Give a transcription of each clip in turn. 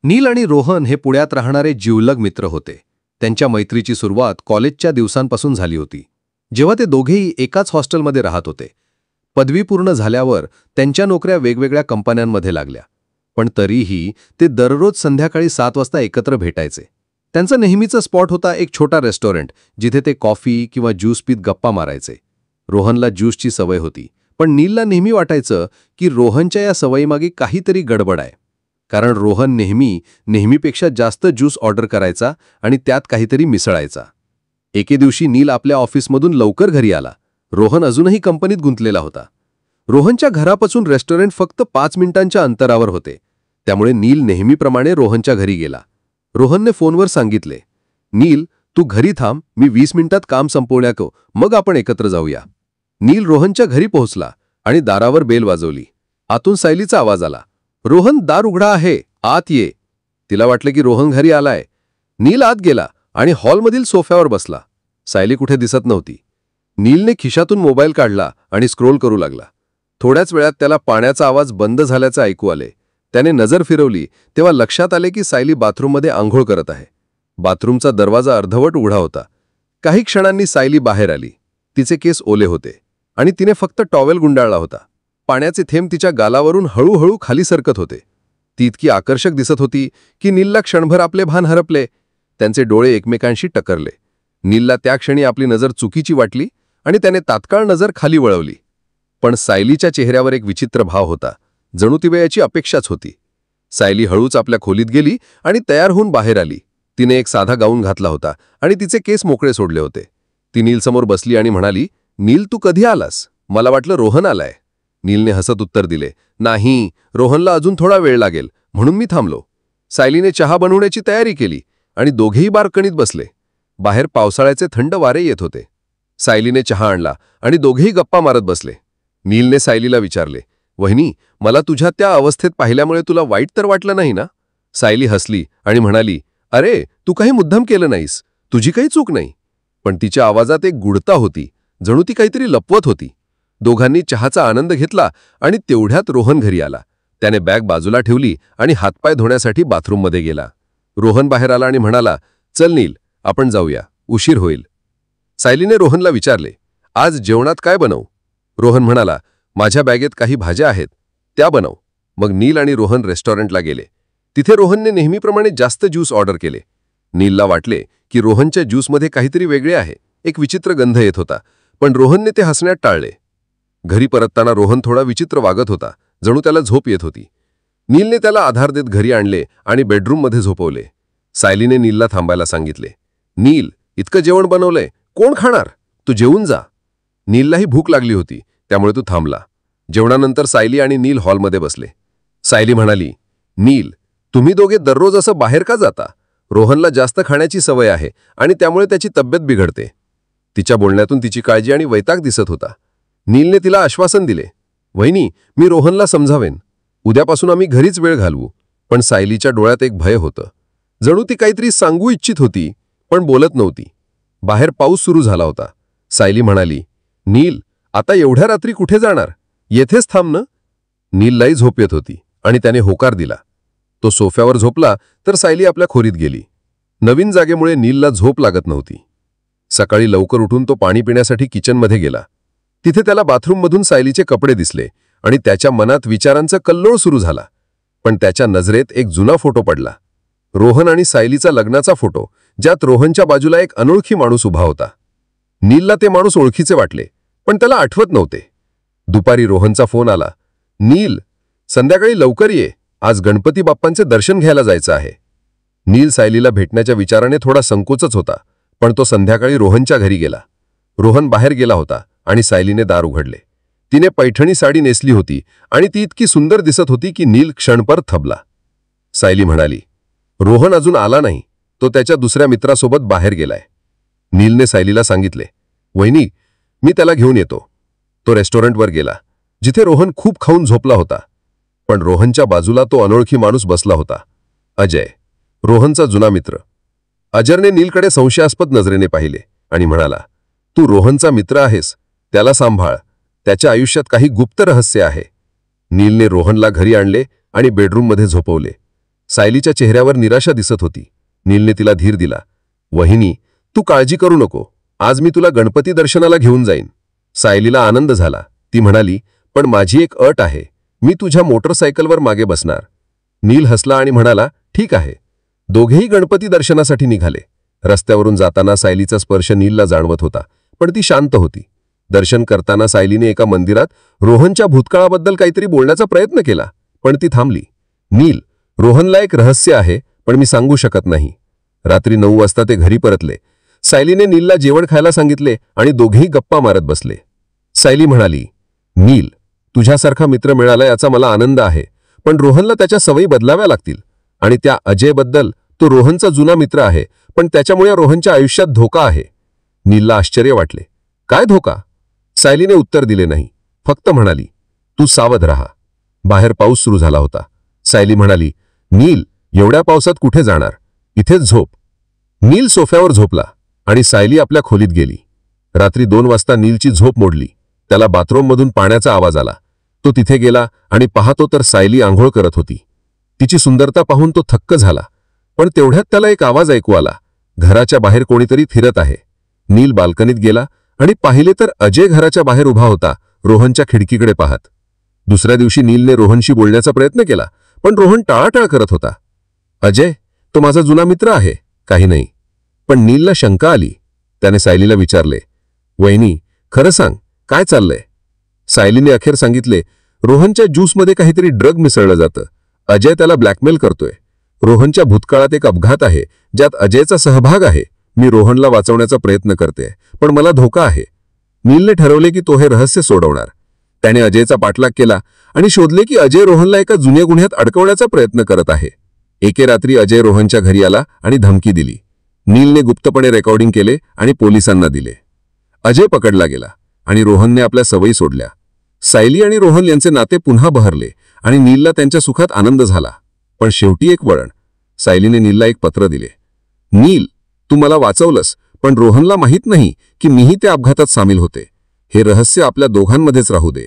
नील आणि रोहन हे पुण्यात राहणारे जिवलग मित्र होते. त्यांच्या मैत्रीची सुरुवात कॉलेजच्या दिवसांपासून झाली होती, जेव्हा ते दोघेही एकाच हॉस्टेलमध्ये राहत होते. पदवी पूर्ण झाल्यावर त्यांच्या नोकऱ्या वेगवेगळ्या कंपन्यांमध्ये लागल्या, पण तरीही ते दररोज संध्याकाळी 7 वाजता एकत्र भेटायचे. त्यांचा नेहमीचा स्पॉट होता एक छोटा रेस्टॉरंट, जिथे ते कॉफी किंवा ज्यूस पीत गप्पा मारायचे. रोहनला ज्यूसची सवय होती, पण नीलला नेहमी वाटायचं की रोहनच्या या सवयीमागे काहीतरी गडबड आहे. कारण रोहन नेहमीपेक्षा जास्त ज्यूस ऑर्डर करायचा आणि त्यात काहीतरी मिसळायचा. एके दिवशी नील आपल्या ऑफिसमधून लवकर घरी आला. रोहन अजूनही कंपनीत गुंतलेला होता. रोहनच्या घरापासून रेस्टॉरंट फक्त 5 मिनिटांच्या अंतरावर होते, त्यामुळे नील नेहमीप्रमाणे रोहनच्या घरी गेला. रोहनने फोनवर सांगितले, "नील, तू घरी थांब, मी 20 मिनिटात काम संपवण्याको, मग आपण एकत्र जाऊया." नील रोहनच्या घरी पोहोचला आणि दारावर बेल वाजवली. आतून सायलीचा आवाज आला, "रोहन, दार उघडा आहे, आत ये." तिला वाटले की रोहन घरी आलाय. नील आत गेला आणि हॉलमधील सोफ्यावर बसला. सायली कुठे दिसत नव्हती. नीलने खिशातून मोबाईल काढला आणि स्क्रोल करू लागला. थोड्याच वेळात त्याला पाण्याचा आवाज बंद झाल्याचे ऐकू आले. त्याने नजर फिरवली तेव्हा लक्षात आले की सायली बाथरूममध्ये आंघोळ करत आहे. बाथरूमचा दरवाजा अर्धवट उघडा होता. काही क्षणांनी सायली बाहेर आली. तिचे केस ओले होते आणि तिने फक्त टॉवेल गुंडाळला होता. पाण्याचे थेंब तिच्या गालावरून हळूहळू खाली सरकत होते. ती इतकी आकर्षक दिसत होती की नीलला क्षणभर आपले भान हरपले. त्यांचे डोळे एकमेकांशी टकरले. नीलला त्या क्षणी आपली नजर चुकीची वाटली आणि त्याने तात्काळ नजर खाली वळवली. पण सायलीच्या चेहऱ्यावर एक विचित्र भाव होता, जणू ती वेळेची अपेक्षाच होती. सायली हळूच आपल्या खोलीत गेली आणि तयार होऊन बाहेर आली. तिने एक साधा गाऊन घातला होता आणि तिचे केस मोकळे सोडले होते. ती नीलसमोर बसली आणि म्हणाली, "नील, तू कधी आलास? मला वाटलं रोहन आलाय." नीलने हसत उत्तर दिले, "नाही, रोहनला अजून थोडा वेळ लागेल, म्हणून मी थांबलो." सायलीने चहा बनवण्याची तयारी केली आणि दोघेही बाल्कनीत बसले. बाहेर पावसाळ्याचे थंड वारे येत होते. सायलीने चहा आणला आणि दोघेही गप्पा मारत बसले. नीलने सायलीला विचारले, "वहिनी, मला तुझ्या त्या अवस्थेत पाहिल्यामुळे तुला वाईट तर वाटलं नाही ना?" सायली हसली आणि म्हणाली, "अरे, तू काही मुद्दाम केलं नाहीस, तुझी काही चूक नाही." पण तिच्या आवाजात एक गुढता होती, जणू ती काहीतरी लपवत होती. दोघांनी चहाचा आनंद घेतला आणि तेवढ्यात रोहन घरी आला. त्याने बॅग बाजूला ठेवली आणि हातपाय धुण्यासाठी बाथरूममध्ये गेला. रोहन बाहेर आला आणि म्हणाला, "चल नील, आपण जाऊया, उशीर होईल." सायलीने रोहनला विचारले, "आज जेवणात काय बनवू?" रोहन म्हणाला, "माझ्या बॅगेत काही भाज्या आहेत, त्या बनव." मग नील आणि रोहन रेस्टॉरंटला गेले. तिथे रोहनने नेहमीप्रमाणे जास्त ज्यूस ऑर्डर केले. नीलला वाटले की रोहनच्या ज्यूसमध्ये काहीतरी वेगळे आहे. एक विचित्र गंध येत होता, पण रोहनने ते हसण्यात टाळले. घरी परतताना रोहन थोडा विचित्र वागत होता, जणू त्याला झोप येत होती. नीलने त्याला आधार देत घरी आणले आणि बेडरूममध्ये झोपवले. सायलीने नीलला थांबायला सांगितले. "नील, इतकं जेवण बनवलंय, कोण खाणार? तू जेवून जा." नीललाही भूक लागली होती, त्यामुळे तू थांबला. जेवणानंतर सायली आणि नील हॉलमध्ये बसले. सायली म्हणाली, "नील, तुम्ही दोघे दररोज असं बाहेर का जाता? रोहनला जास्त खाण्याची सवय आहे आणि त्यामुळे त्याची तब्येत बिघडते." तिच्या बोलण्यातून तिची काळजी आणि वैताग दिसत होता. नीलने तिला आश्वासन दिले, "वहिनी, मी रोहनला समजावेन. उद्यापासून आम्ही घरीच वेळ घालवू." पण सायलीच्या डोळ्यात एक भय होतं. जणू ती काहीतरी सांगू इच्छित होती, पण बोलत नव्हती. बाहेर पाऊस सुरू झाला होता. सायली म्हणाली, "नील, आता एवढ्या रात्री कुठे जाणार? येथेच थांब ना." नीललाही झोप येत होती आणि त्याने होकार दिला. तो सोफ्यावर झोपला तर सायली आपल्या खोलीत गेली. नवीन जागेमुळे नीलला झोप लागत नव्हती. सकाळी लवकर उठून तो पाणी पिण्यासाठी किचनमध्ये गेला. तिथे त्याला बाथरूममधून सायलीचे कपडे दिसले आणि त्याच्या मनात विचारांचा कल्लोळ सुरू झाला. पण त्याच्या नजरेत एक जुना फोटो पडला. रोहन आणि सायलीचा लग्नाचा फोटो, ज्यात रोहनच्या बाजूला एक अनोळखी माणूस उभा होता. नीलला ते माणूस ओळखीचे वाटले, पण त्याला आठवत नव्हते. दुपारी रोहनचा फोन आला, "नील, संध्याकाळी लवकर ये, आज गणपती बाप्पांचे दर्शन घ्यायला जायचं आहे." नील सायलीला भेटण्याच्या विचाराने थोडा संकोचच होता, पण तो संध्याकाळी रोहनच्या घरी गेला. रोहन बाहेर गेला होता आणि सायलीने दार उघडले. तिने पैठणी साडी नेसली होती आणि ती इतकी सुंदर दिसत होती की नील क्षणभर थबला. सायली म्हणाली, "रोहन अजून आला नाही, तो त्याच्या दुसऱ्या मित्रासोबत बाहेर गेलाय." नीलने सायलीला सांगितले, "वहिनी, मी त्याला घेऊन येतो." तो रेस्टॉरंटवर गेला, जिथे रोहन खूप खाऊन झोपला होता. पण रोहनच्या बाजूला तो अनोळखी माणूस बसला होता, अजय, रोहनचा जुना मित्र. अजयने नीलकडे संशयास्पद नजरेने पाहिले आणि म्हणाला, "तू रोहनचा मित्र आहेस, त्याला सांभाळ, त्याच्या आयुष्यात काही गुप्त रहस्य आहे." नीलने रोहनला घरी आणले आणि बेडरूममध्ये झोपवले. सायलीच्या चेहऱ्यावर निराशा दिसत होती. नीलने तिला धीर दिला. वहिनी, तू काळजी करू नको. आज मी तुला गणपती दर्शनाला घेऊन जाईन. सायलीला आनंद झाला. ती म्हणाली, पण माझी एक अट आहे. मी तुझ्या मोटरसायकलवर मागे बसणार. नील हसला आणि म्हणाला, ठीक आहे. दोघेही गणपती दर्शनासाठी निघाले. रस्त्यावरून जाताना सायलीचा स्पर्श नीलला जाणवत होता, पण ती शांत होती. दर्शन करताना सायलीने एका मंदिरात रोहनच्या भूतकाळाबद्दल काहीतरी बोलण्याचा प्रयत्न केला, पण ती थांबली. नील, रोहनला एक रहस्य आहे, पण मी सांगू शकत नाही. रात्री 9 वाजता ते घरी परतले. सायलीने नीलला जेवण खायला सांगितले आणि दोघेही गप्पा मारत बसले. सायली म्हणाली, नील, तुझ्यासारखा मित्र मिळाला याचा मला आनंद आहे, पण रोहनला त्याच्या सवयी बदलाव्या लागतील. आणि त्या अजयबद्दल, तो रोहनचा जुना मित्र आहे, पण त्याच्यामुळे रोहनच्या आयुष्यात धोका आहे. नीलला आश्चर्य वाटले. काय धोका? सायलीने उत्तर दिले नाही, फक्त म्हणाली, तू सावध राहा. बाहेर पाऊस सुरू झाला होता. सायली म्हणाली, नील, एवढ्या पावसात कुठे जाणार? इथेच झोप. नील सोफ्यावर झोपला आणि सायली आपल्या खोलीत गेली. रात्री 2 वाजता नीलची झोप मोडली. त्याला बाथरूममधून पाण्याचा आवाज आला. तो तिथे गेला आणि पाहतो तर सायली आंघोळ करत होती. तिची सुंदरता पाहून तो थक्क झाला. पण तेवढ्यात त्याला एक आवाज ऐकू आला. घराच्या बाहेर कोणीतरी फिरत आहे. नील बाल्कनीत गेला आणि पाहिले तर अजय घराच्या बाहेर उभा होता, रोहनच्या खिडकीकडे पाहत. दुसऱ्या दिवशी नीलने रोहनशी बोलण्याचा प्रयत्न केला, पण रोहन टाळाटाळ करत होता. अजय, तो माझा जुना मित्र आहे. काही नाही. पण नीलला शंका आली. त्याने सायलीला विचारले, वहिनी, खरं सांग, काय चाललंय? सायलीने अखेर सांगितले, रोहनच्या ज्यूसमध्ये काहीतरी ड्रग मिसळलं जातं. अजय त्याला ब्लॅकमेल करतोय. रोहनच्या भूतकाळात एक अपघात आहे, ज्यात अजयचा सहभाग आहे. मी रोहनला वाचवण्याचा प्रयत्न करते, पण मला धोका आहे. नीलने ठरवले की तो हे रहस्य सोडवणार. त्याने अजयचा पाठलाग केला आणि शोधले की अजय रोहनला एका जुन्या गुन्ह्यात अडकवण्याचा प्रयत्न करत आहे. एके रात्री अजय रोहनच्या घरी आला आणि धमकी दिली. नीलने गुप्तपणे रेकॉर्डिंग केले आणि पोलिसांना दिले. अजय पकडला गेला आणि रोहनने आपल्या सवयी सोडल्या. सायली आणि रोहन यांचे नाते पुन्हा बहरले आणि नीलला त्यांच्या सुखात आनंद झाला. पण शेवटी एक वळण. सायलीने नीलला एक पत्र दिले. नील, तू मला वाचवलंस, पण रोहनला माहीत नाही की मीही त्या अपघातात सामील होते. हे रहस्य आपल्या दोघांमध्येच राहू दे.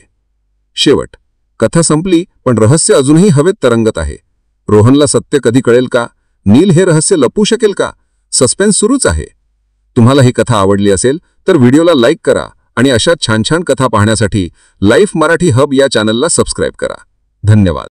शेवट. कथा संपली, पण रहस्य अजूनही हवेत तरंगत आहे. रोहनला सत्य कधी कळेल का? नील हे रहस्य लपवू शकेल का? सस्पेन्स सुरूच आहे. तुम्हाला ही कथा आवडली असेल तर व्हिडिओला लाईक करा आणि अशा छान छान कथा पाहण्यासाठी लाईफ मराठी हब या चॅनलला सबस्क्राईब करा. धन्यवाद.